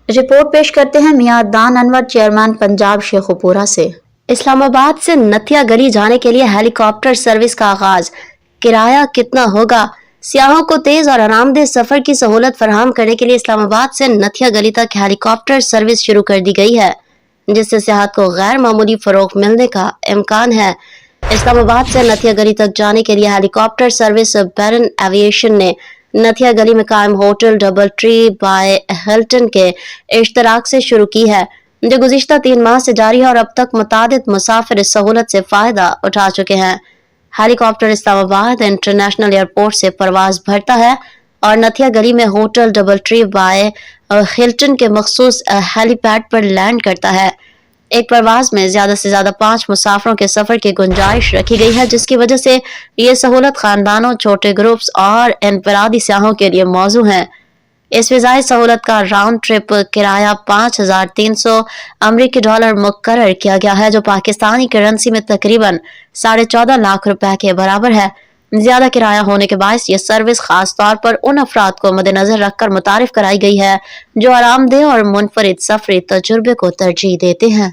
Report پیش کرتے ہیں میاں دان انور، چیئرمین پنجاب شیخو پورہ سے۔ اسلام آباد سے نتھیا گلی جانے کے لیے ہیلی کاپٹر سروس کا آغاز، کرایہ کتنا ہوگا؟ سیاحوں کو تیز اور آرام دہ سفر کی سہولت فراہم کرنے کے لیے اسلام آباد سے نتھیا گلی تک ہیلی کاپٹر سروس شروع کر دی گئی ہے، جس سے سیاحت کو غیر معمولی فروغ ملنے کا امکان ہے۔ اسلام آباد سے نتھیا گلی تک جانے کے لیے ہیلی کاپٹر سروس بیرن ایویشن نے نتھیا گلی میں قائم hotel double tree by Hilton کے اشتراک سے شروع کی ہے، جو گزشتہ 3 ماہ سے جاری ہے اور اب تک متعدد مسافر اس سہولت سے فائدہ اٹھا چکے ہیں۔ ہیلی کاپٹر اسلام آباد انٹرنیشنل ایئرپورٹ سے پرواز بھرتا ہے اور نتھیا گلی میں hotel double tree by Hilton کے مخصوص ہیلی پیڈ پر لینڈ کرتا ہے۔ ایک پرواز میں زیادہ سے زیادہ 5 مسافروں کے سفر کی گنجائش رکھی گئی ہے، جس کی وجہ سے یہ سہولت خاندانوں، چھوٹے گروپس اور انفرادی سیاحوں کے لیے موزوں ہے۔ اس فضائی سہولت کا راؤنڈ ٹرپ کرایہ $5,300 امریکی مقرر کیا گیا ہے، جو پاکستانی کرنسی میں تقریباً 14.5 لاکھ روپے کے برابر ہے۔ زیادہ کرایہ ہونے کے باعث یہ سروس خاص طور پر ان افراد کو مد نظر رکھ کر متعارف کرائی گئی ہے جو آرام دہ اور منفرد سفری تجربے کو ترجیح دیتے ہیں۔